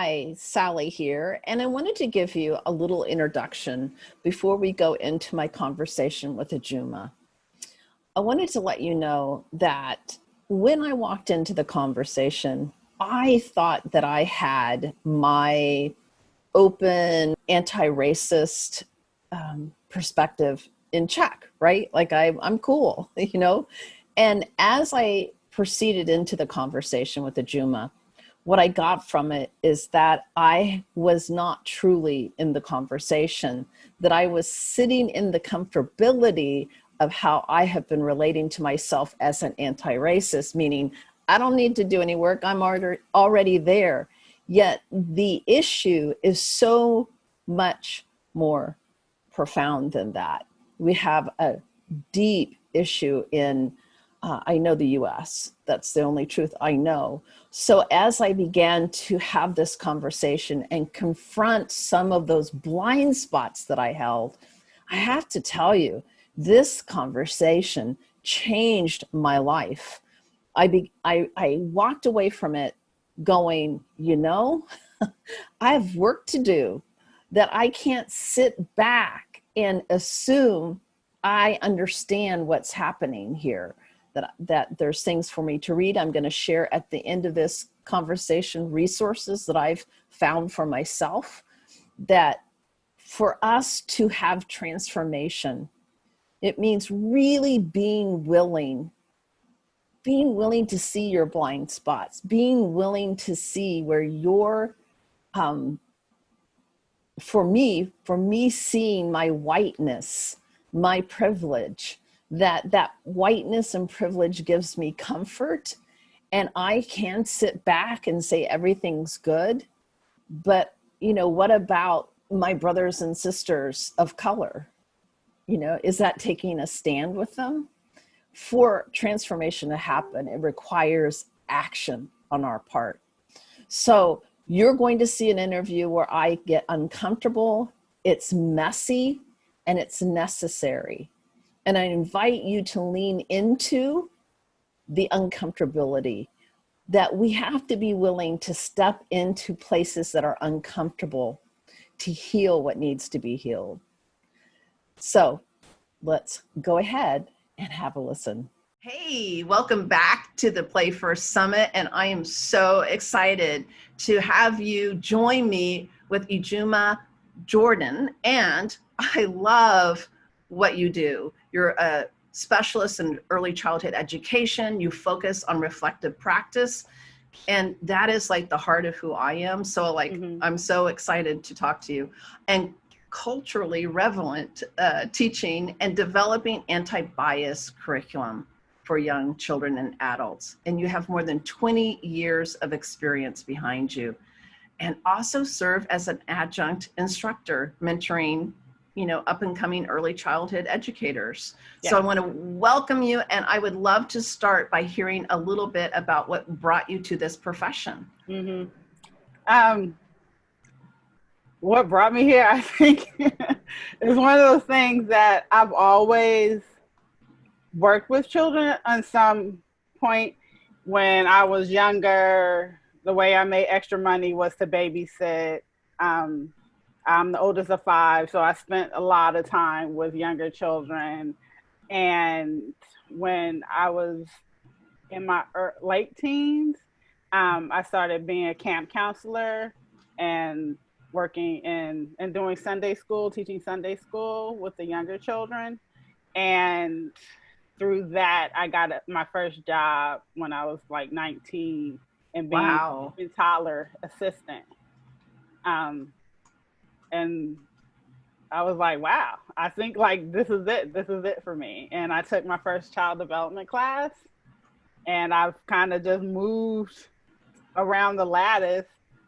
Hi, Sally here, and I wanted to give you a little introduction before we go into my conversation with Ijumma. I wanted to let you know that when I walked into the conversation, I thought that I had my open, anti-racist perspective in check, right? Like I'm cool, you know? And as I proceeded into the conversation with Ijumma, what I got from it is that I was not truly in the conversation, that I was sitting in the comfortability of how I have been relating to myself as an anti-racist, meaning I don't need to do any work, I'm already there. Yet the issue is so much more profound than that. We have a deep issue in, I know the US, that's the only truth I know. So as I began to have this conversation and confront some of those blind spots that I held, I have to tell you, this conversation changed my life. I walked away from it going, I have work to do, that I can't sit back and assume I understand what's happening here, that there's things for me to read. I'm going to share at the end of this conversation resources that I've found for myself, that for us to have transformation, it means really being willing to see your blind spots, being willing to see where you're, for me, seeing my whiteness, my privilege, that whiteness and privilege gives me comfort, and I can sit back and say everything's good. But, what about my brothers and sisters of color? Is that taking a stand with them? For transformation to happen, it requires action on our part. So you're going to see an interview where I get uncomfortable, it's messy, and it's necessary. And I invite you to lean into the uncomfortability, that we have to be willing to step into places that are uncomfortable to heal what needs to be healed. So let's go ahead and have a listen. Hey, welcome back to the Play First Summit, and I am so excited to have you join me with Ijumma Jordan, and I love what you do. You're a specialist in early childhood education. You focus on reflective practice, and that is like the heart of who I am. So I'm so excited to talk to you. And culturally relevant teaching and developing anti-bias curriculum for young children and adults. And you have more than 20 years of experience behind you, and also serve as an adjunct instructor, mentoring, up and coming early childhood educators. Yeah. So I want to welcome you, and I would love to start by hearing a little bit about what brought you to this profession. What brought me here, I think, is one of those things that I've always worked with children on some point. When I was younger, the way I made extra money was to babysit. I'm the oldest of 5, so I spent a lot of time with younger children. And when I was in my late teens, I started being a camp counselor and working and doing Sunday school, teaching Sunday school with the younger children. And through that, I got my first job when I was like 19 and being a toddler assistant. And I was like, wow, I think like this is it for me. And I took my first child development class, and I've kind of just moved around the lattice.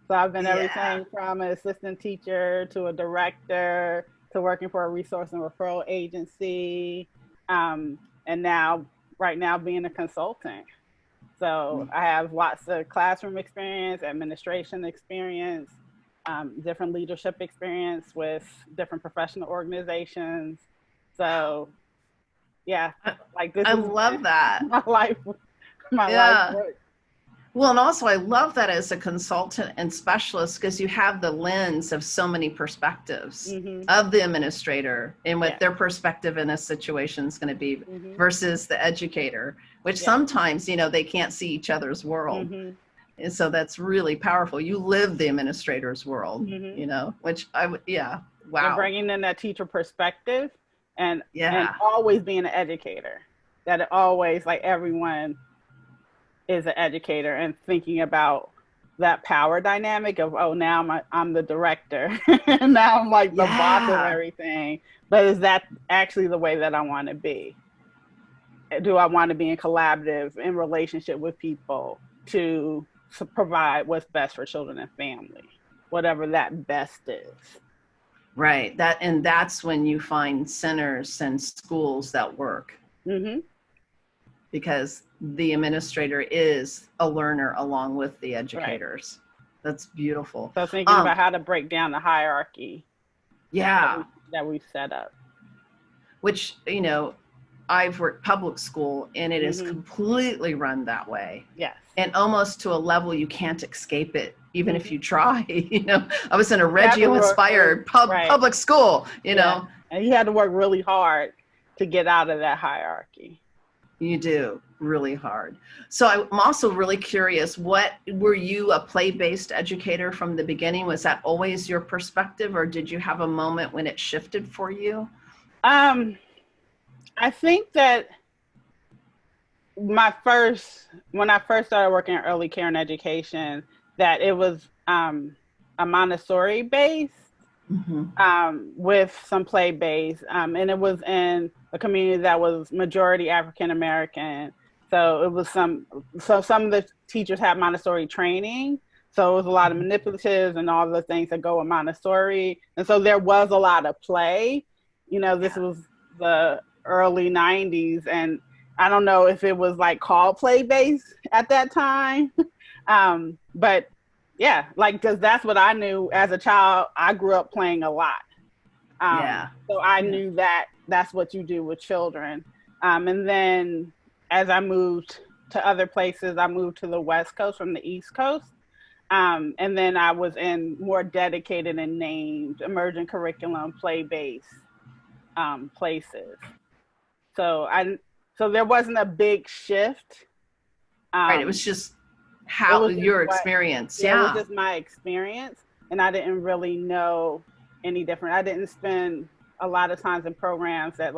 So I've been everything from an assistant teacher to a director to working for a resource and referral agency, and right now being a consultant. So I have lots of classroom experience, administration experience, different leadership experience with different professional organizations. So yeah, like this I love that. my life work. Well, and also I love that as a consultant and specialist because you have the lens of so many perspectives of the administrator and what their perspective in a situation is going to be versus the educator, which sometimes, they can't see each other's world. And so that's really powerful. You live the administrator's world, which wow. And bringing in that teacher perspective and always being an educator, that it always, like, everyone is an educator, and thinking about that power dynamic of, oh, now I'm the director and now I'm like the boss of everything. But is that actually the way that I want to be? Do I want to be in collaborative, in relationship with people to provide what's best for children and family, whatever that best is? Right. That's when you find centers and schools that work. Because the administrator is a learner along with the educators. Right. That's beautiful. So thinking about how to break down the hierarchy that we've set up. Which, I've worked public school and it is completely run that way. Yes. And almost to a level you can't escape it, even if you try. I was in a Reggio-inspired public school, know. And you had to work really hard to get out of that hierarchy. You do, really hard. So I'm also really curious, were you a play-based educator from the beginning? Was that always your perspective, or did you have a moment when it shifted for you? I think that when I first started working in early care and education, that it was a Montessori based with some play based, and it was in a community that was majority African American. So it was some of the teachers had Montessori training. So it was a lot of manipulatives and all the things that go with Montessori. And so there was a lot of play. This was the early 90s, and I don't know if it was like called play based at that time. But yeah, because that's what I knew as a child. I grew up playing a lot. So I knew that that's what you do with children. And then as I moved to other places, I moved to the West Coast from the East Coast. And then I was in more dedicated and named emerging curriculum play-based places. So there wasn't a big shift. Right, it was just your experience. It was just my experience, and I didn't really know any different. I didn't spend a lot of times in programs that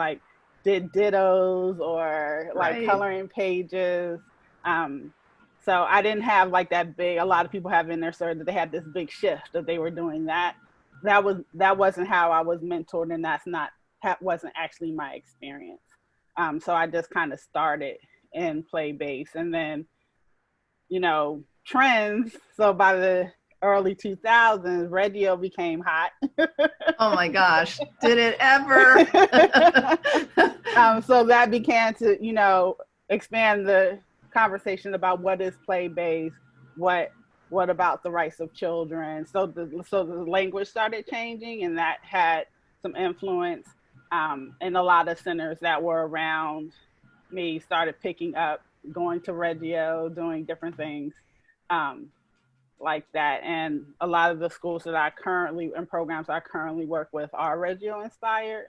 did dittos or coloring pages. So I didn't have that big, a lot of people have in their story that they had this big shift that they were doing that. That wasn't how I was mentored, and that wasn't actually my experience. So I just kind of started in play base, and then, trends. So by the early 2000s, Reggio became hot. Oh my gosh, did it ever? So that began to, expand the conversation about what is play-based, what about the rights of children. So the language started changing, and that had some influence. And a lot of centers that were around me started picking up, going to Reggio, doing different things like that. And a lot of the schools that programs I currently work with are Reggio inspired,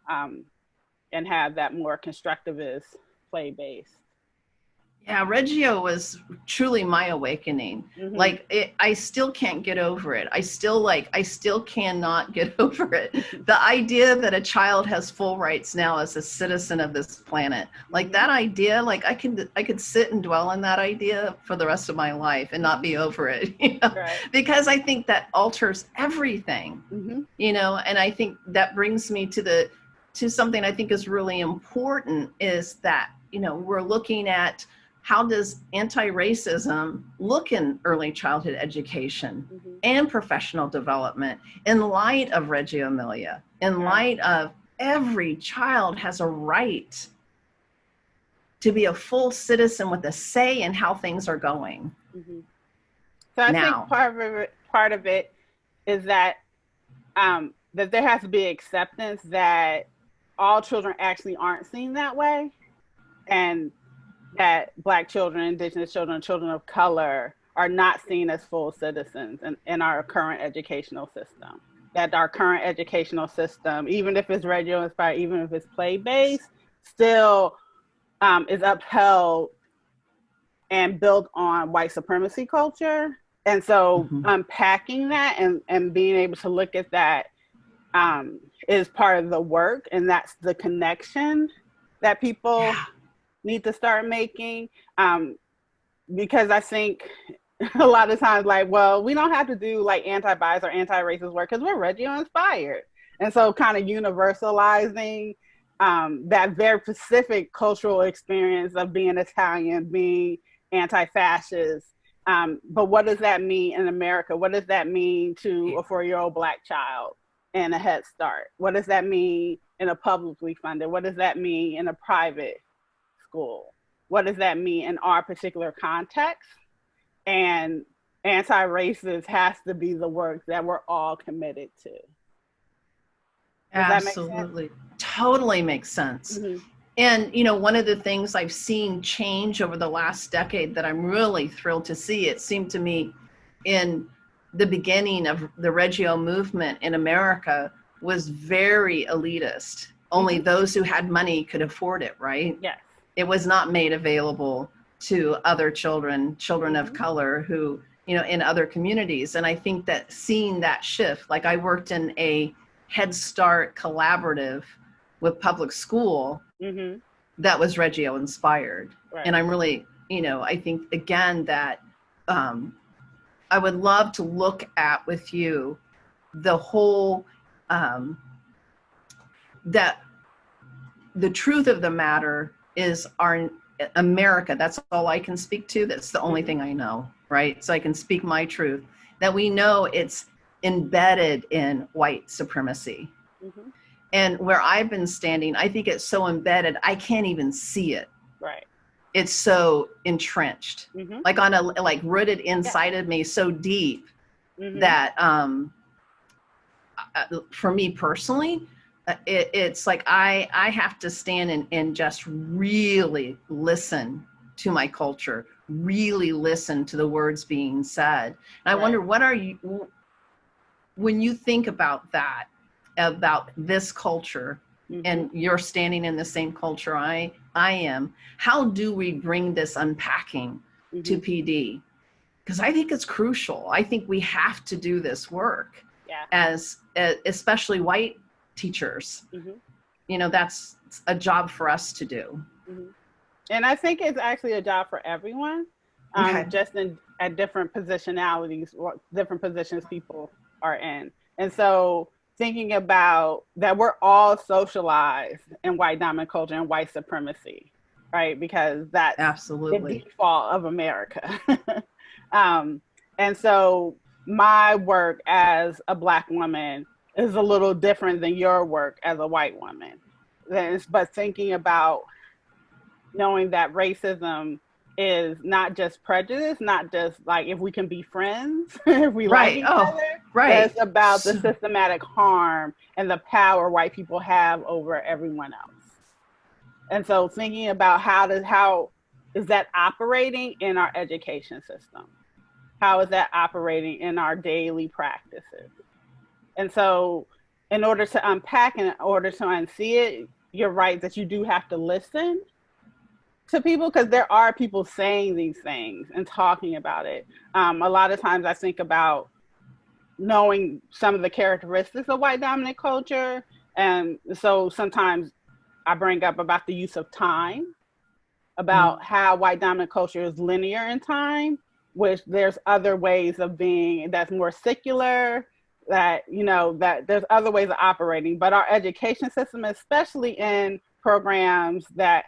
and have that more constructivist play base. Yeah, Reggio was truly my awakening. I still can't get over it. I still cannot get over it. The idea that a child has full rights now as a citizen of this planet, that idea, I could sit and dwell on that idea for the rest of my life and not be over it, Right. Because I think that alters everything, and I think that brings me to something I think is really important, is that, we're looking at how does anti-racism look in early childhood education and professional development in light of Reggio Emilia, in light of every child has a right to be a full citizen with a say in how things are going. So I think part of it is that that there has to be acceptance that all children actually aren't seen that way, and that Black children, Indigenous children, children of color are not seen as full citizens in our current educational system. That our current educational system, even if it's radio inspired, even if it's play based, still is upheld and built on white supremacy culture. And so unpacking that and being able to look at that is part of the work. And that's the connection that people need to start making. Because I think a lot of times, like, well, we don't have to do like anti-bias or anti-racist work because we're Reggio inspired. And so kind of universalizing that very specific cultural experience of being Italian, being anti-fascist. But what does that mean in America? What does that mean to a 4-year-old Black child in a Head Start? What does that mean in a publicly funded? What does that mean in a private school? What does that mean in our particular context? And anti-racist has to be the work that we're all committed to. Does Absolutely. Totally makes sense. Mm-hmm. And, you know, one of the things I've seen change over the last decade that I'm really thrilled to see, it seemed to me in the beginning of the Reggio movement in America was very elitist. Only those who had money could afford it, right? Yes. It was not made available to other children of color who, you know, in other communities. And I think that seeing that shift, like I worked in a Head Start collaborative with public school that was Reggio inspired. Right. And I'm really, you know, I think again that I would love to look at with you the whole, that the truth of the matter is our America, that's all I can speak to. That's the only thing I know, right? So I can speak my truth, that we know it's embedded in white supremacy. And where I've been standing, I think it's so embedded, I can't even see it. Right. It's so entrenched, like on a, like rooted inside of me so deep that for me personally, it's like I have to stand and just really listen to my culture, really listen to the words being said. And I wonder, what are you, when you think about that, about this culture, and you're standing in the same culture I am, how do we bring this unpacking to PD? Because I think it's crucial. I think we have to do this work as especially white teachers. You know, that's a job for us to do. And I think it's actually a job for everyone, just at different positionalities, or different positions people are in. And so thinking about that we're all socialized in white dominant culture and white supremacy, right? Because that's absolutely the default of America. And so my work as a Black woman is a little different than your work as a white woman. But thinking about knowing that racism is not just prejudice, not just like if we can be friends, if we like each other. Right. It's about the systematic harm and the power white people have over everyone else. And so thinking about how is that operating in our education system? How is that operating in our daily practices? And so in order to unpack and in order to unsee it, you're right that you do have to listen to people, because there are people saying these things and talking about it. A lot of times I think about knowing some of the characteristics of white dominant culture. And so sometimes I bring up about the use of time, about how white dominant culture is linear in time, which there's other ways of being that's more secular, that, you know, that there's other ways of operating. But our education system, especially in programs that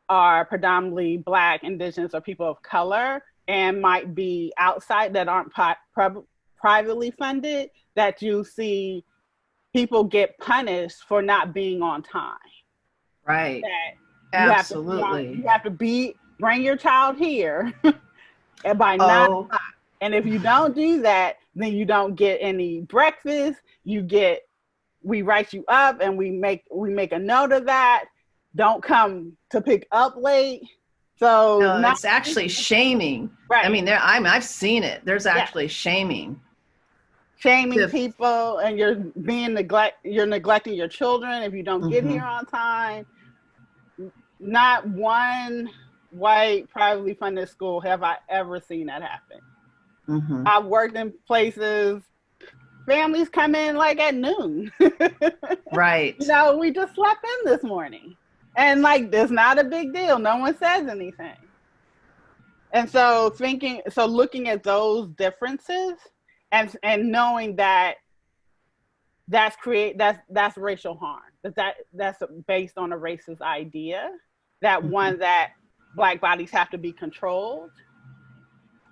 are predominantly Black, Indigenous, or people of color, and might be outside, that aren't privately funded, that you see people get punished for not being on time. Right. That absolutely. You have to bring your child here and by 9 o'clock. And if you don't do that, then you don't get any breakfast. We write you up and we make a note of that. Don't come to pick up late. So No, not it's actually shaming. right. I mean, I've seen it. There's Yeah. actually shaming. Shaming people, and you're neglecting your children if you don't get Mm-hmm. here on time. Not one white privately funded school have I ever seen that happen. Mm-hmm. I've worked in places, families come in like at noon. Right. You know, we just slept in this morning. And like, it's not a big deal. No one says anything. And so looking at those differences and knowing that that's racial harm. That's based on a racist idea. That one that Black bodies have to be controlled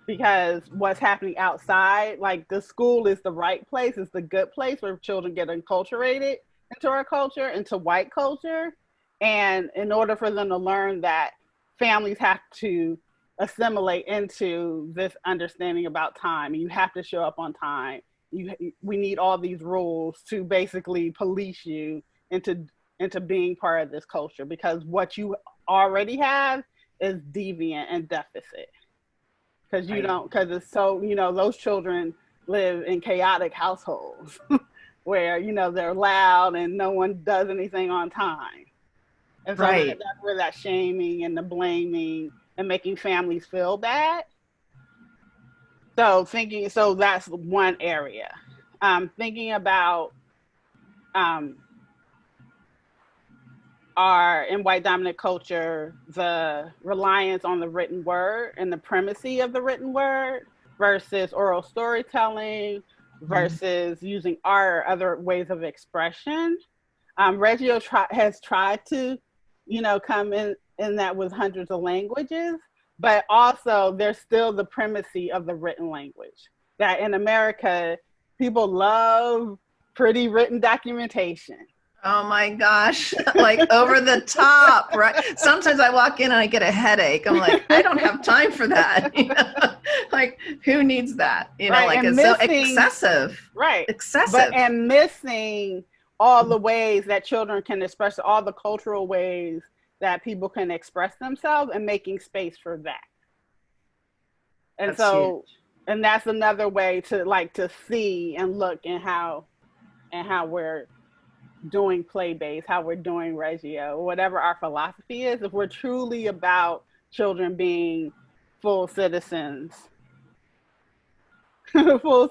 because what's happening outside, like the school is the right place, it's the good place where children get enculturated into our culture, into white culture. And in order for them to learn that, families have to assimilate into this understanding about time. You have to show up on time. We need all these rules to basically police you into being part of this culture, because what you already have is deviant and deficit. Because it's so, those children live in chaotic households where, they're loud and no one does anything on time. And so that's where that shaming and the blaming and making families feel bad. So that's one area. Thinking about in white dominant culture, the reliance on the written word and the primacy of the written word versus oral storytelling versus using art or other ways of expression. Reggio has tried to, come in that with hundreds of languages, but also there's still the primacy of the written language. That in America, people love pretty written documentation. Oh my gosh, like over the top, right? Sometimes I walk in and I get a headache. I'm like, I don't have time for that. Like, who needs that? Like and it's so excessive. Right. Excessive. And missing all the ways that children can express, all the cultural ways that people can express themselves, and making space for that. And that's huge. And that's another way to see and look and how we're doing play-based, how we're doing Reggio, whatever our philosophy is. If we're truly about children being full citizens of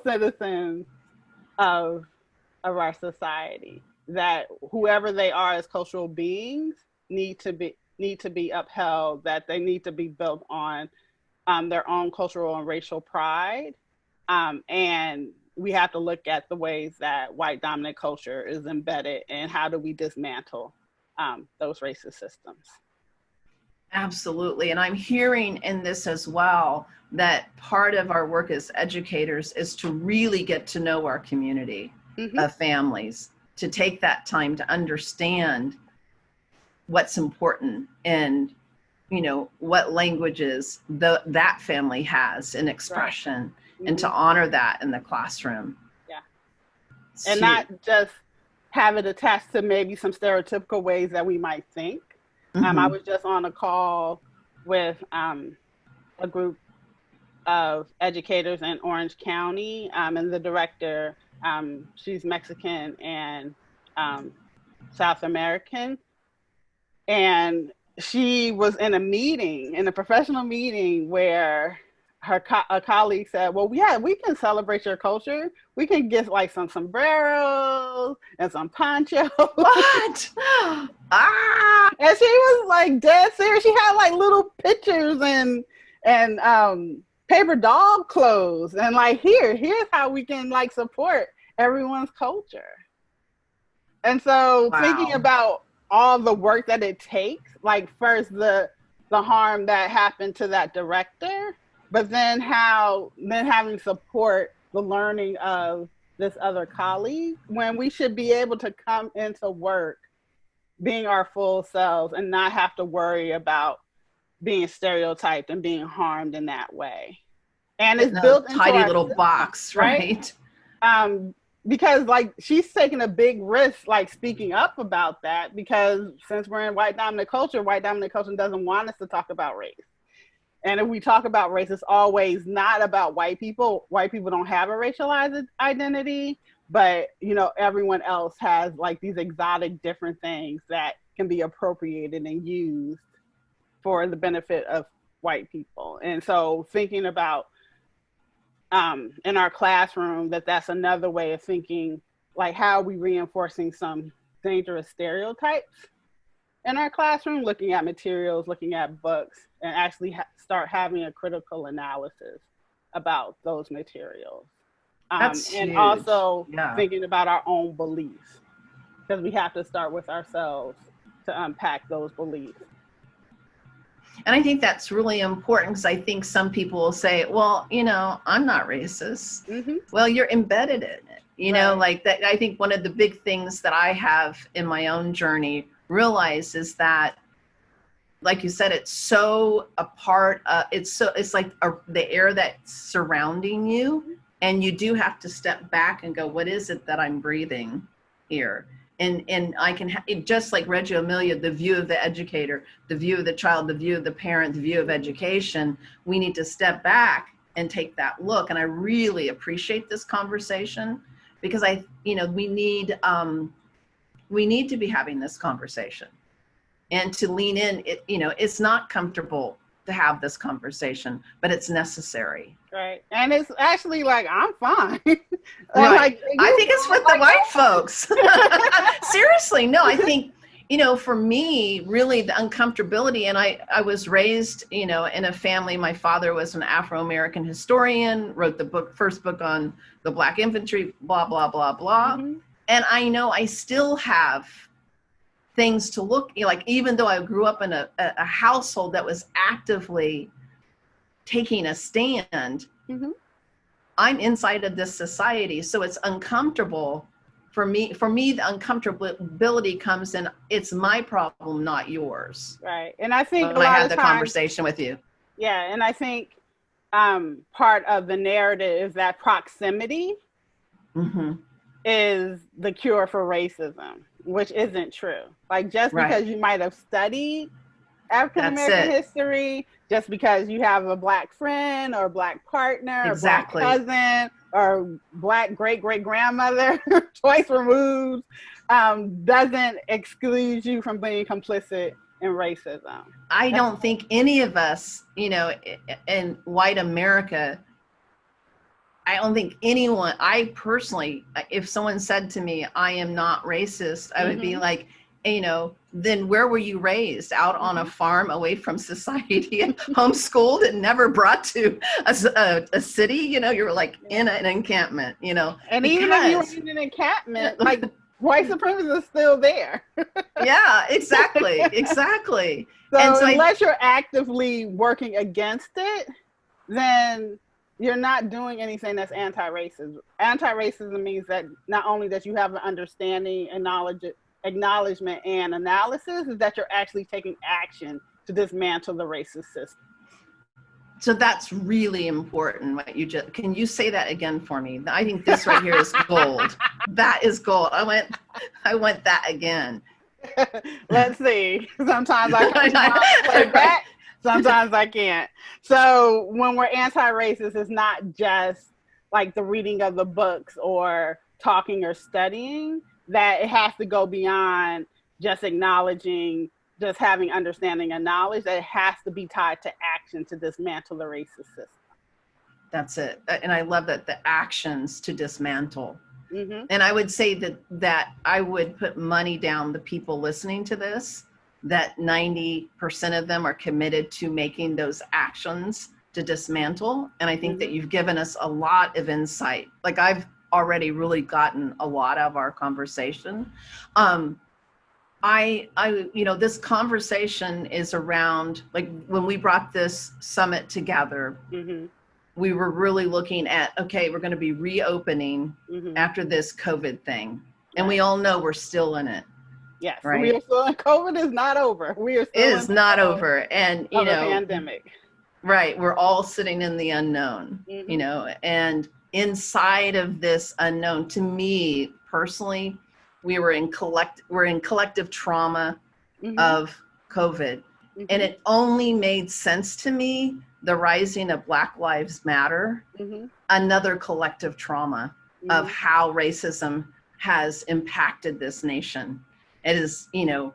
our society, that whoever they are as cultural beings need to be upheld, that they need to be built on their own cultural and racial pride, and we have to look at the ways that white dominant culture is embedded, and how do we dismantle those racist systems. Absolutely. And I'm hearing in this as well that part of our work as educators is to really get to know our community of families, to take that time to understand what's important and what languages that family has in expression. Right. And to honor that in the classroom. Yeah. And not just have it attached to maybe some stereotypical ways that we might think. I was just on a call with a group of educators in Orange County, and the director, she's Mexican and South American. And she was in a professional meeting where a colleague said, well, yeah, we can celebrate your culture. We can get like some sombreros and some ponchos. What? And she was like dead serious. She had like little pictures and paper doll clothes, and like, here's how we can like support everyone's culture. And so thinking about all the work that it takes, like first the harm that happened to that director, but then having support the learning of this other colleague, when we should be able to come into work being our full selves and not have to worry about being stereotyped and being harmed in that way. And it's built into tiny our little system, box, right? because like she's taking a big risk, like speaking up about that, because since we're in white dominant culture doesn't want us to talk about race. And if we talk about race, it's always not about white people. White people don't have a racialized identity, but you know, everyone else has like these exotic different things that can be appropriated and used for the benefit of white people. And so thinking about in our classroom, that's another way of thinking, like how are we reinforcing some dangerous stereotypes in our classroom, looking at materials, looking at books, and actually start having a critical analysis about those materials. That's and huge. also Yeah. thinking about our own beliefs, because we have to start with ourselves to unpack those beliefs. And I think that's really important, because I think some people will say, well, you know, I'm not racist. Mm-hmm. Well, you're embedded in it, you know, Right. like that. I think one of the big things that I have in my own journey realized is that, like you said, it's so a part of, it's like the air that's surrounding you. And you do have to step back and go, what is it that I'm breathing here? And I can, just like Reggio Emilia, the view of the educator, the view of the child, the view of the parent, the view of education, we need to step back and take that look. And I really appreciate this conversation, because we need to be having this conversation and to lean in. It's not comfortable to have this conversation, but it's necessary. Right. And it's actually like, I'm fine. Right. Like, I think it's with the white folks. Seriously. No, I think, for me, really the uncomfortability, and I was raised, in a family. My father was an Afro-American historian, wrote the first book on the Black infantry, blah, blah, blah, blah. Mm-hmm. And I know I still have things to look, like, even though I grew up in a household that was actively taking a stand, mm-hmm. I'm inside of this society. So it's uncomfortable for me. For me, the uncomfortability comes in, it's my problem, not yours. Right. And I think when I had the conversation with you. Yeah. And I think part of the narrative is that proximity mm-hmm. is the cure for racism, which isn't true. Like, just because you might have studied African-American history, just because you have a Black friend or Black partner or Black cousin or Black great-great-grandmother twice removed, doesn't exclude you from being complicit in racism. I don't think any of us, in white America, I don't think anyone, I personally, if someone said to me, I am not racist, I would mm-hmm. be like, then where were you raised? Out mm-hmm. on a farm away from society and homeschooled and never brought to a city? You were like in an encampment, And even if you were in an encampment, like, white supremacy is still there. Yeah, exactly. Exactly. So unless you're actively working against it, then you're not doing anything that's anti-racist. Anti-racism means that not only that you have an understanding and acknowledgement and analysis, is that you're actually taking action to dismantle the racist system. So that's really important. Can you say that again for me? I think this right here is gold. That is gold. I want that again. Let's see. Sometimes I can play back. Sometimes I can't. So when we're anti-racist, it's not just like the reading of the books or talking or studying, that it has to go beyond just acknowledging, just having understanding and knowledge, that it has to be tied to action to dismantle the racist system. That's it. And I love that, the actions to dismantle. Mm-hmm. And I would say that I would put money down, the people listening to this, that 90% of them are committed to making those actions to dismantle. And I think mm-hmm. that you've given us a lot of insight. Like, I've already really gotten a lot out of our conversation. This conversation is around, like, when we brought this summit together, mm-hmm. we were really looking at, okay, we're going to be reopening mm-hmm. after this COVID thing. And we all know we're still in it. Yes, right? We are still in. COVID is not over. We are still it is not over. And, pandemic. Right. We're all sitting in the unknown, mm-hmm. And inside of this unknown. To me personally, we're in collective trauma of COVID. And it only made sense to me, the rising of Black Lives Matter, another collective trauma of how racism has impacted this nation. It is, you know,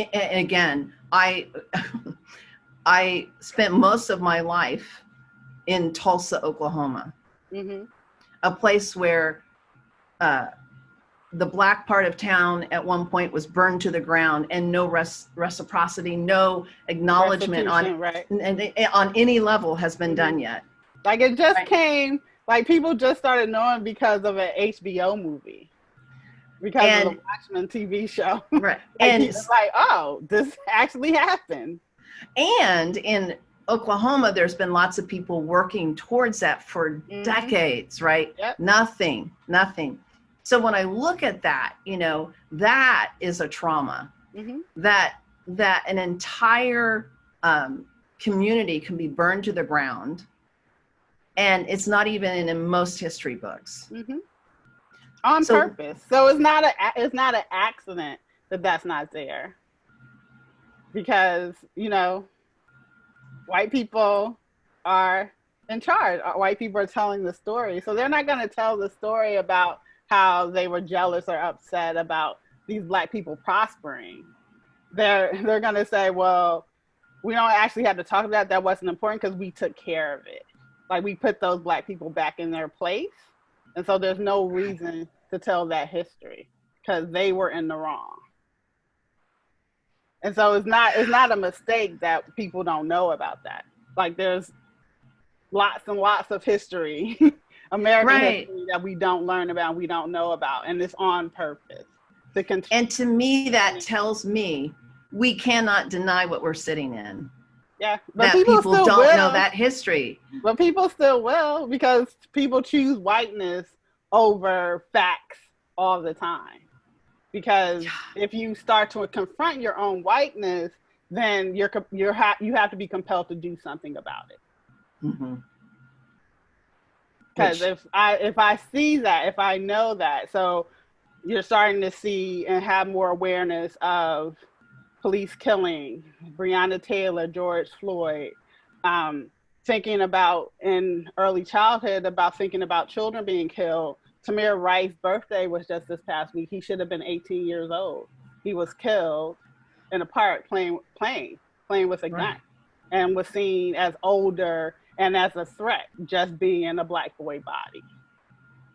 again, I spent most of my life in Tulsa, Oklahoma, a place where the Black part of town at one point was burned to the ground, and no reciprocity, no acknowledgement on any level has been done yet. Like it just came, like people just started knowing because of an HBO movie, because of the Watchmen TV show. Right. And it's like, oh, this actually happened. And in Oklahoma, there's been lots of people working towards that for decades, right? Yep. Nothing. So when I look at that, you know, that is a trauma, that an entire community can be burned to the ground, and it's not even in most history books. On purpose. So it's not an accident that that's not there, because, you know, white people are in charge. White people are telling the story, so they're not going to tell the story about how they were jealous or upset about these Black people prospering. They're going to say, well, we don't actually have to talk about that. That wasn't important because we took care of it. Like, we put those Black people back in their place. And so there's no reason to tell that history because they were in the wrong. And so it's not a mistake that people don't know about that. Like, there's lots and lots of history, American history, that we don't learn about, we don't know about, and it's on purpose. And to me, that tells me we cannot deny what we're sitting in. Yeah, but people don't know that history. But people still will, because people choose whiteness over facts all the time. Because if you start to confront your own whiteness, then you have to be compelled to do something about it. Because if I see that, if I know that, so you're starting to see and have more awareness of police killing, Breonna Taylor, George Floyd, thinking about in early childhood about thinking about children being killed. Tamir Rice's birthday was just this past week. He should have been 18 years old. He was killed in a park playing with a gun, and was seen as older and as a threat just being in a Black boy body.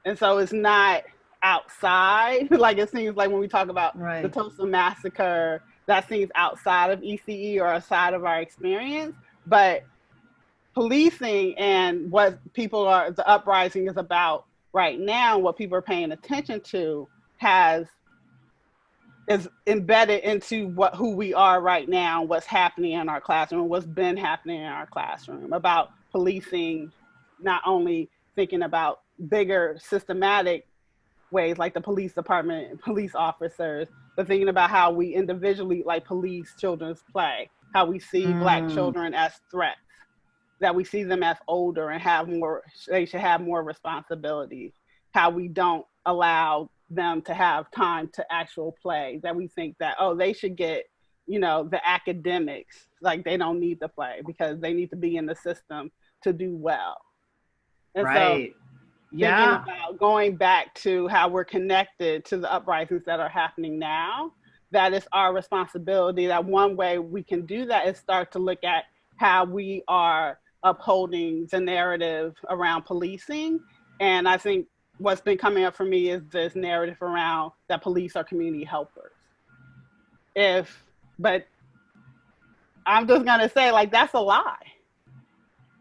And so it's not outside, like it seems like when we talk about the Tulsa massacre, that seems outside of ECE or outside of our experience, but policing and what the uprising is about right now, what people are paying attention to is embedded into who we are right now, what's happening in our classroom, what's been happening in our classroom, about policing, not only thinking about bigger systematic ways like the police department and police officers, but thinking about how we individually like police children's play, how we see Black children as threats, that we see them as older and they should have more responsibility, how we don't allow them to have time to actual play, that we think that, oh, they should get, you know, the academics, like they don't need to play because they need to be in the system to do well. And so thinking about going back to how we're connected to the uprisings that are happening now, that is our responsibility. That one way we can do that is start to look at how we are upholding the narrative around policing. And I think what's been coming up for me is this narrative around that police are community helpers. But I'm just gonna say, like, that's a lie.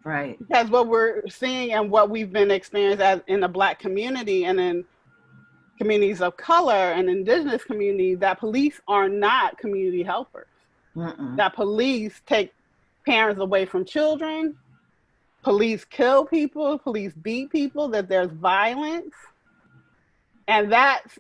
Right. Because what we're seeing and what we've been experiencing as in the Black community and in communities of color and indigenous communities, that police are not community helpers. That police take parents away from children, police kill people, police beat people, that there's violence. And that's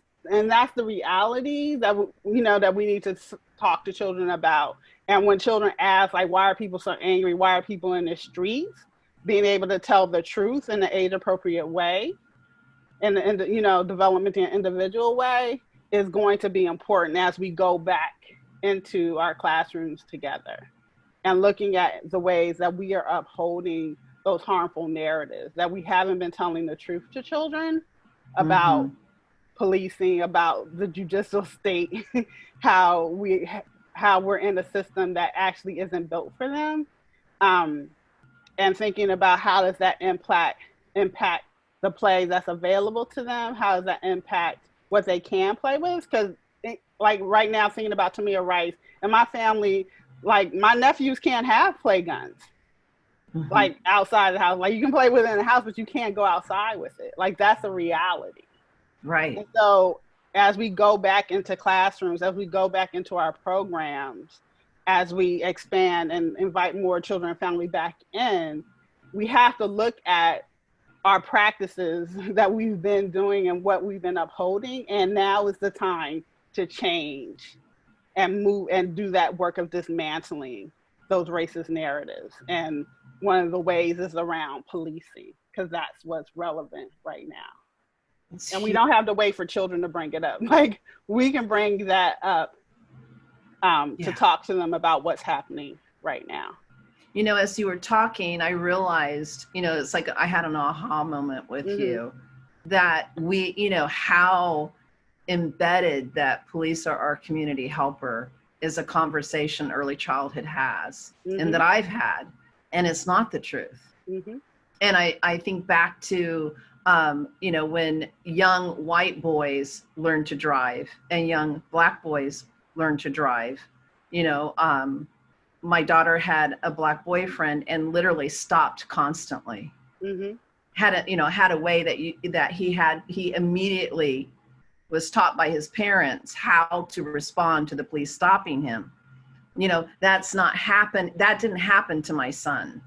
the reality that that we need to talk to children about. And when children ask, like, why are people so angry? Why are people in the streets? being able to tell the truth in an age appropriate way, and development in an individual way is going to be important as we go back into our classrooms together and looking at the ways that we are upholding those harmful narratives, that we haven't been telling the truth to children about policing, about the judicial state, how we're in a system that actually isn't built for them, and thinking about how does that impact the play that's available to them, how does that impact what they can play with, because like right now thinking about Tamia Rice and my family, like my nephews can't have play guns like outside the house. Like you can play within the house, but you can't go outside with it. Like that's a reality. Right. And so as we go back into classrooms, as we go back into our programs, as we expand and invite more children and family back in, we have to look at our practices that we've been doing and what we've been upholding. And now is the time to change and move and do that work of dismantling those racist narratives. And one of the ways is around policing, because that's what's relevant right now. And we don't have to wait for children to bring it up. Like we can bring that up to talk to them about what's happening right now. You know, as you were talking, I realized, you know, it's like I had an aha moment with you that we, you know, how embedded that police are our community helper is a conversation early childhood has and that I've had, and it's not the truth. And I think back to, you know, when young white boys learn to drive and young black boys learn to drive, you know, my daughter had a black boyfriend and literally stopped constantly. Had a way that he immediately was taught by his parents how to respond to the police stopping him. You know, that didn't happen to my son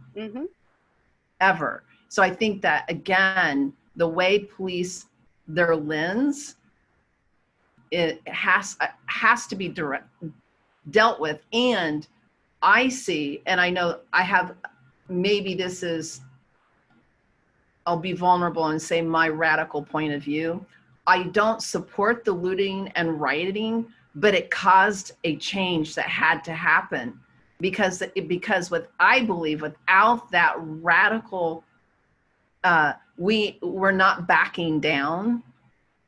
ever. So I think that again, the way police, their lens, it has to be dealt with. And I see, and I know I have, maybe this is, I'll be vulnerable and say my radical point of view. I don't support the looting and rioting, but it caused a change that had to happen because I believe without that radical, we're not backing down,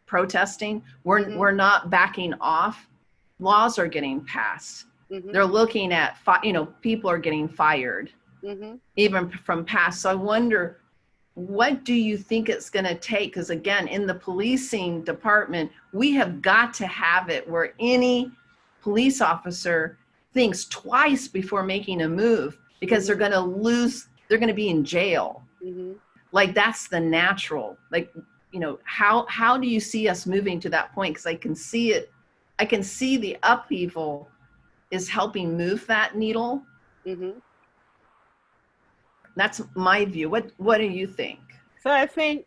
protesting. We're not backing off. Laws are getting passed. They're looking at, people are getting fired, even from past. So I wonder, what do you think it's going to take? Because again, in the policing department, we have got to have it where any police officer thinks twice before making a move, because they're going to be in jail. Like that's the natural, like, you know, how do you see us moving to that point? Because I can see it. I can see the upheaval is helping move that needle. That's my view. What do you think? So I think,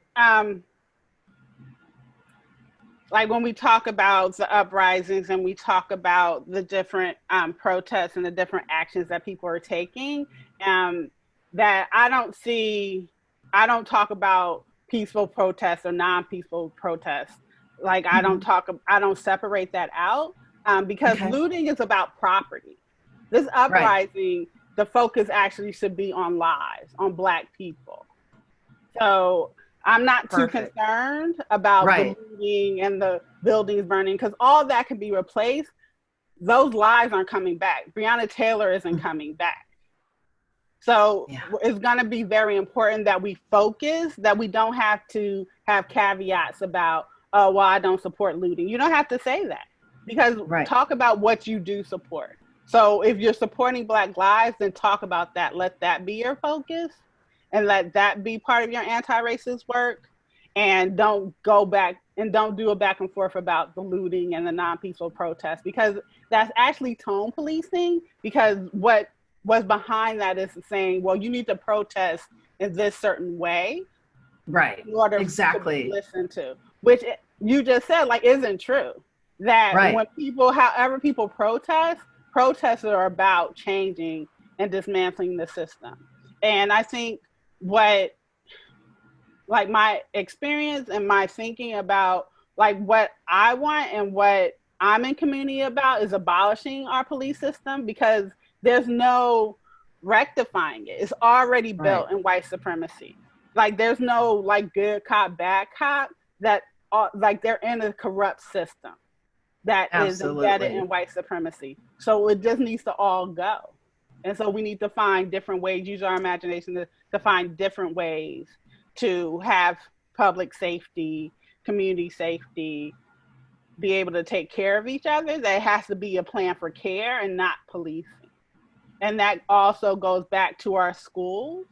like when we talk about the uprisings and we talk about the different protests and the different actions that people are taking, that I don't talk about peaceful protests or non-peaceful protests. Like I don't separate that out because looting is about property. This uprising, the focus actually should be on lives, on Black people. So I'm not too concerned about the looting and the buildings burning, because all that can be replaced. Those lives aren't coming back. Breonna Taylor isn't coming back. So it's going to be very important that we focus, that we don't have to have caveats about, oh, well, I don't support looting. You don't have to say that, because talk about what you do support. So if you're supporting Black lives, then talk about that. Let that be your focus and let that be part of your anti-racist work. And don't go back and don't do a back and forth about the looting and the non-peaceful protests, because that's actually tone policing, because what was behind that is saying, well, you need to protest in this certain way. In order to be listened to, which you just said, like, isn't true. That when people, however people protest, protests are about changing and dismantling the system. And I think what, like my experience and my thinking about like what I want and what I'm in community about is abolishing our police system, because there's no rectifying it. It's already Right. built in white supremacy. Like there's no like good cop, bad cop, that like they're in a corrupt system that is embedded Absolutely. in white supremacy. So it just needs to all go. And so we need to find different ways, use our imagination to find different ways to have public safety, community safety, be able to take care of each other. There has to be a plan for care and not policing. And that also goes back to our schools,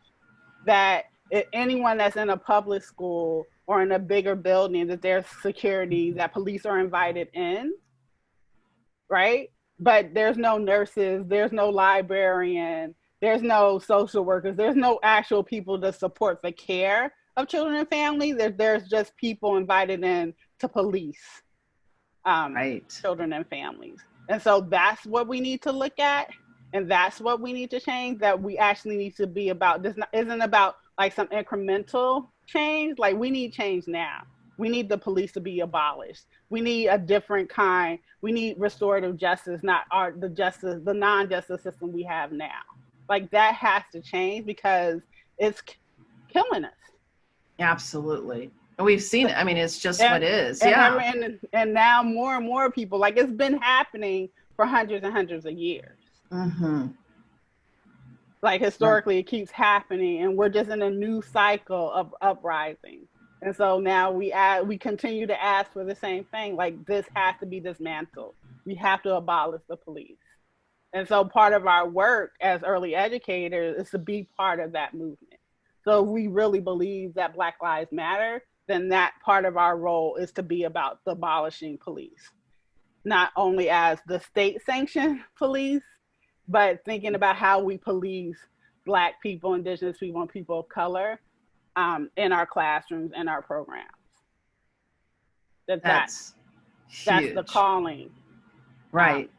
that anyone that's in a public school or in a bigger building, that there's security, that police are invited in, right? But there's no nurses, there's no librarian, there's no social workers, there's no actual people to support the care of children and families. There's just people invited in to police Right. children and families. And so that's what we need to look at. And that's what we need to change, that we actually need to be about. This isn't about like some incremental change. Like we need change now. We need the police to be abolished. We need a different kind. We need restorative justice, not the non-justice system we have now. Like that has to change because it's killing us. Absolutely. And we've seen it. I mean, it's just what And, is. and, Yeah. and now more and more people, like it's been happening for hundreds and hundreds of years. Mm-hmm. Like historically, it keeps happening, and we're just in a new cycle of uprising. And so now we continue to ask for the same thing. Like this has to be dismantled. We have to abolish the police. And so part of our work as early educators is to be part of that movement. So if we really believe that Black Lives Matter, then that part of our role is to be about abolishing police, not only as the state sanctioned police, but thinking about how we police Black people, Indigenous people, and people of color in our classrooms and our programs. That's the calling, right?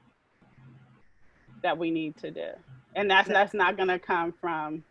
That we need to do, and that's not going to come from,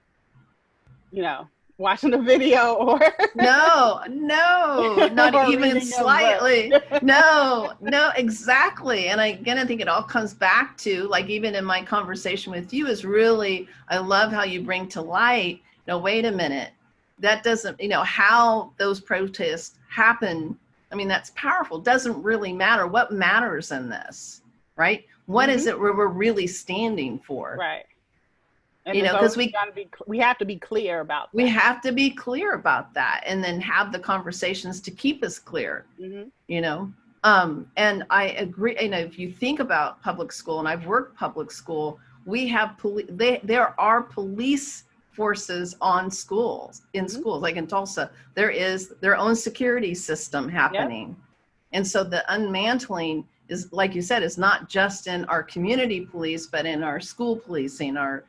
watching a video or no, not or even slightly. No, exactly. And I think it all comes back to, like, even in my conversation with you, is really, I love how you bring to light, no, wait a minute, that doesn't, how those protests happen. I mean, that's powerful. Doesn't really matter. What matters in this, right? What is it we're really standing for? Right. And because we have to be clear about that. We have to be clear about that, and then have the conversations to keep us clear. And I agree. If you think about public school, and I've worked public school, we have there are police forces on schools, schools, like in Tulsa, there is their own security system happening. Yep. And so the unmantling is, like you said, is not just in our community police, but in our school policing, our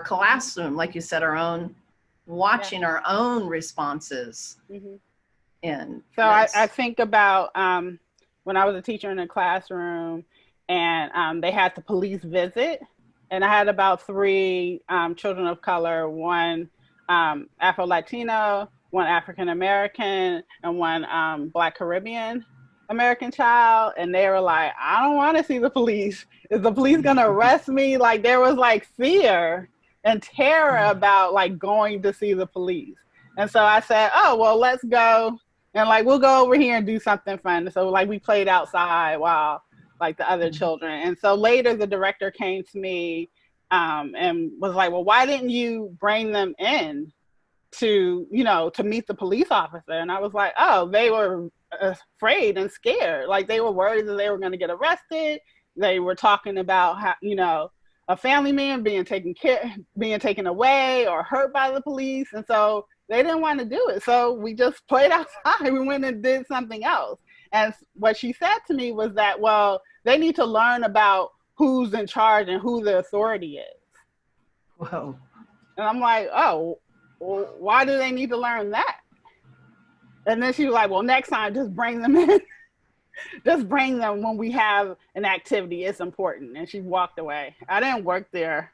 classroom, like you said, our own, watching our own responses. And so I think about when I was a teacher in a classroom, and they had the police visit, and I had about 3 children of color, one Afro-Latino, one African-American, and one Black Caribbean American child. And they were like, I don't want to see the police. Is the police going to arrest me? Like there was like fear and terror about like going to see the police. And so I said, oh, well, let's go. And like, we'll go over here and do something fun. So like we played outside while like the other children. And so later the director came to me and was like, well, why didn't you bring them in to meet the police officer? And I was like, oh, they were afraid and scared. Like they were worried that they were going to get arrested. They were talking about how, a family man being taken away or hurt by the police. And so they didn't want to do it. So we just played outside. We went and did something else. And what she said to me was that, well, they need to learn about who's in charge and who the authority is. Whoa. And I'm like, oh, well, why do they need to learn that? And then she was like, well, next time, just bring them in. Just bring them when we have an activity. It's important. And she walked away. I didn't work there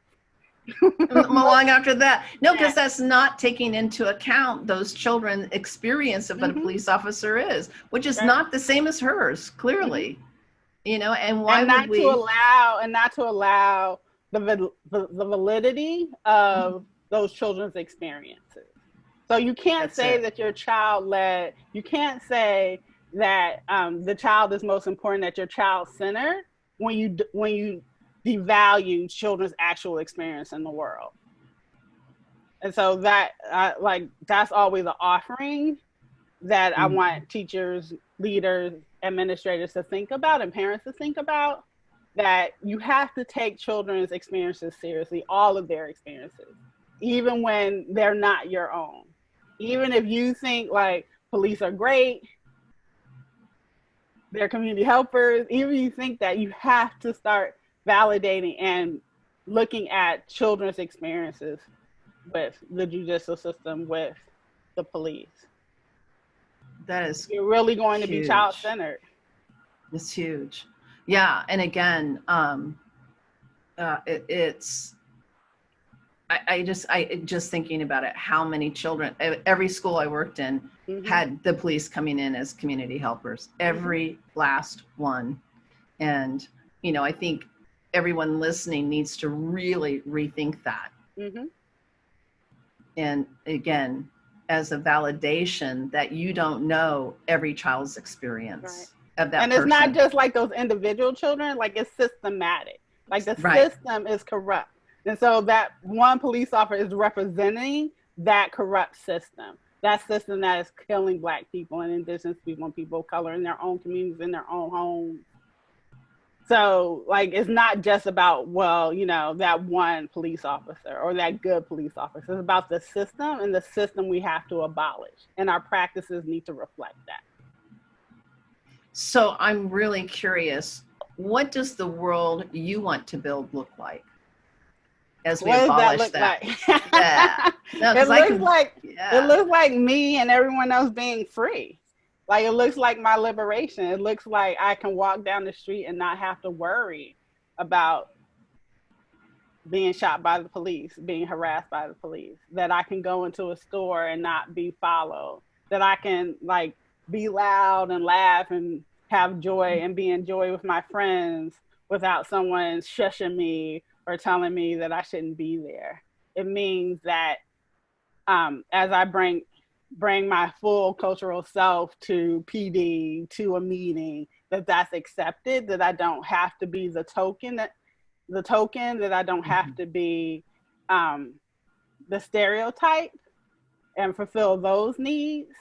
long after that. No, because Yeah. that's not taking into account those children's experience of what a Mm-hmm. police officer is, which is Right. not the same as hers, Mm-hmm. clearly. And why would Not to allow the validity of those children's experiences. So you can't that's say it. that you're child led. You can't say that the child is most important, that you're child centered when you devalue children's actual experience in the world. And so that that's always an offering that I Mm, want teachers, leaders, administrators to think about and parents to think about, that you have to take children's experiences seriously, all of their experiences, even when they're not your own. Even if you think like police are great, they're community helpers, even if you think that, you have to start validating and looking at children's experiences with the judicial system, with the police. that is You're really going to be child huge. centered. It's huge. Yeah. And again, it's, I just thinking about it, how many children, every school I worked in Mm-hmm. had the police coming in as community helpers, Mm-hmm. every last one. And, I think everyone listening needs to really rethink that. Mm-hmm. And again, as a validation that you don't know every child's Right. experience of that And it's not person. just like those individual children, like it's systematic. Like the Right. system is corrupt. And so that one police officer is representing that corrupt system. That system that is killing Black people and Indigenous people and people of color in their own communities, in their own homes. So, like, it's not just about, well, that one police officer or that good police officer. It's about the system, and the system we have to abolish. And our practices need to reflect that. So I'm really curious, what does the world you want to build look like as we What does that abolish look that? like? Yeah. No, It because I looks can, like it yeah. looks like me and everyone else being free. Like it looks like my liberation. It looks like I can walk down the street and not have to worry about being shot by the police, being harassed by the police. That I can go into a store and not be followed. That I can like be loud and laugh and have joy and be in joy with my friends without someone shushing me or telling me that I shouldn't be there. It means that as I bring my full cultural self to PD, to a meeting, that's accepted, that I don't have to be the token, that I don't have to be the stereotype and fulfill those needs,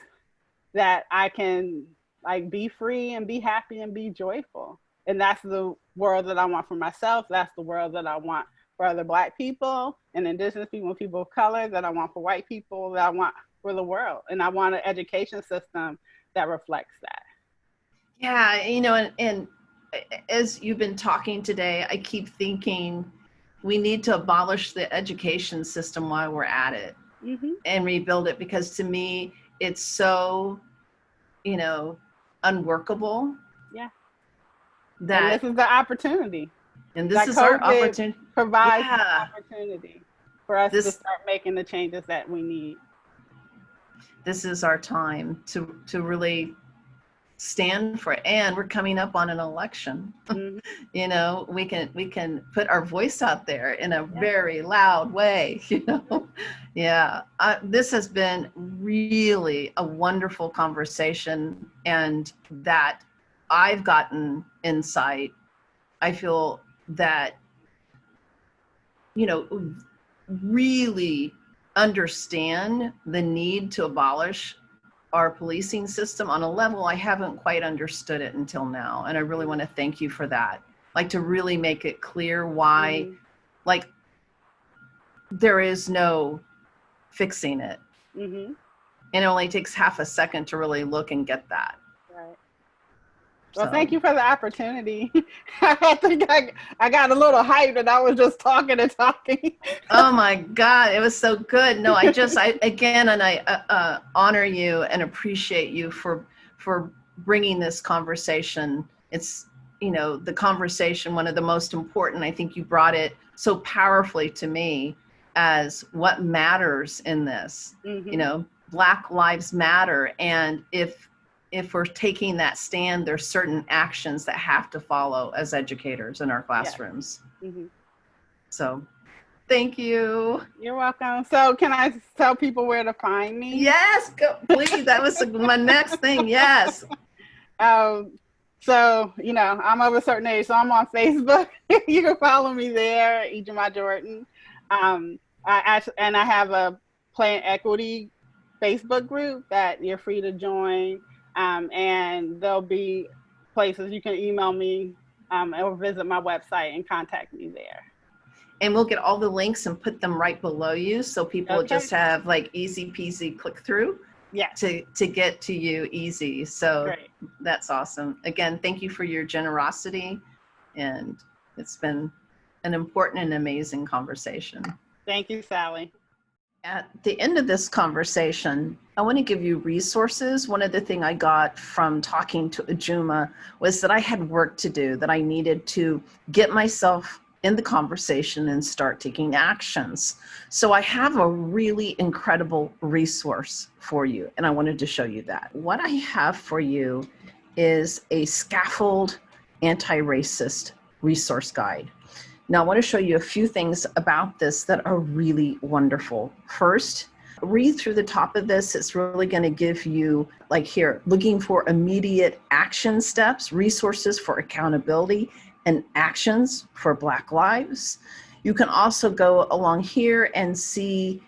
that I can like be free and be happy and be joyful. And that's the world that I want for myself. That's the world that I want for other Black people and Indigenous people and people of color, that I want for white people, that I want for the world. And I want an education system that reflects that. Yeah, and as you've been talking today, I keep thinking we need to abolish the education system while we're at it Mm-hmm. and rebuild it, because to me, it's so, unworkable Yeah. And that, this is the opportunity and this that is our COVID opportunity. provides, the Yeah, opportunity for us to this start making the changes that we need. this is our time to really stand for it. And we're coming up on an election. Mm-hmm. We can put our voice out there in a Yeah. very loud way. Yeah, this has been really a wonderful conversation, and that I've gotten insight. I feel that really understand the need to abolish our policing system on a level I haven't quite understood it until now. And I really want to thank you for that. Like, to really make it clear why, Mm-hmm. like, there is no fixing it. Mm-hmm. And it only takes half a second to really look and get that. Right. Well, So, thank you for the opportunity. I think I got a little hyped and I was just talking and talking. oh my God, it was so good. No, I again, and I honor you and appreciate you for bringing this conversation. the conversation, one of the most important, I think you brought it so powerfully to me as what matters in this. Black lives matter. And if we're taking that stand, there's certain actions that have to follow as educators in our classrooms. Yes. So thank you. You're welcome. So can I tell people where to find me? Yes, go, please. That was my next thing. Yes. So, I'm of a certain age, so I'm on Facebook. You can follow me there, Ijumma Jordan. I have a Plant Equity Facebook group that you're free to join. And there'll be places you can email me or visit my website and contact me there. And we'll get all the links and put them right below you, so people just have like easy peasy click through to get to you easy. So great. That's awesome. Again, thank you for your generosity, and it's been an important and amazing conversation. Thank you, Sally. At the end of this conversation, I want to give you resources. One of the things I got from talking to Ijumma was that I had work to do, that I needed to get myself in the conversation and start taking actions. So I have a really incredible resource for you, and I wanted to show you that. What I have for you is a scaffold anti-racist resource guide. Now, I want to show you a few things about this that are really wonderful. First, read through the top of this. It's really going to give you, like here, looking for immediate action steps, resources for accountability, and actions for Black lives. You can also go along here and see,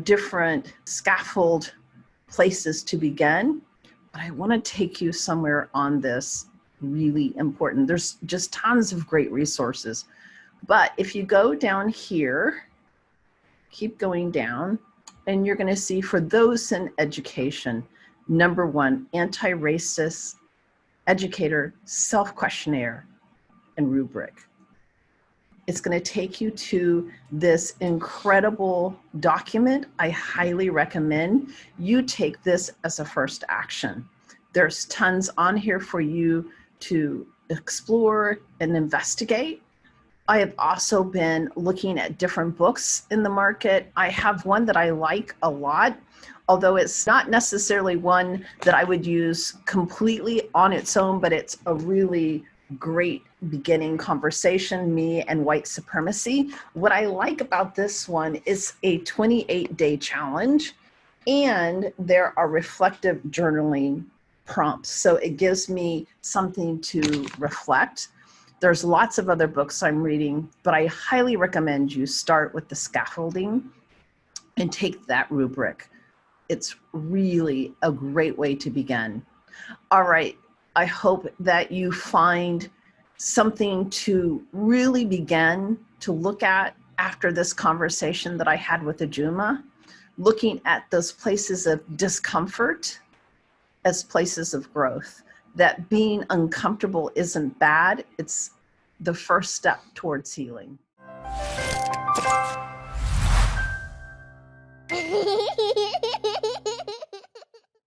different scaffold places to begin. But I want to take you somewhere on this really important. There's just tons of great resources. But if you go down here, keep going down, and you're going to see for those in education, number 1, anti-racist educator self-questionnaire and rubric. It's going to take you to this incredible document. I highly recommend you take this as a first action. There's tons on here for you to explore and investigate. I have also been looking at different books in the market. I have one that I like a lot, although it's not necessarily one that I would use completely on its own, but it's a really great beginning conversation, Me and White Supremacy. What I like about this one is a 28-day challenge, and there are reflective journaling prompts. So it gives me something to reflect. There's lots of other books I'm reading, but I highly recommend you start with the scaffolding and take that rubric. It's really a great way to begin. All right, I hope that you find something to really begin to look at after this conversation that I had with Ijumma, looking at those places of discomfort as places of growth. That being uncomfortable isn't bad. It's the first step towards healing.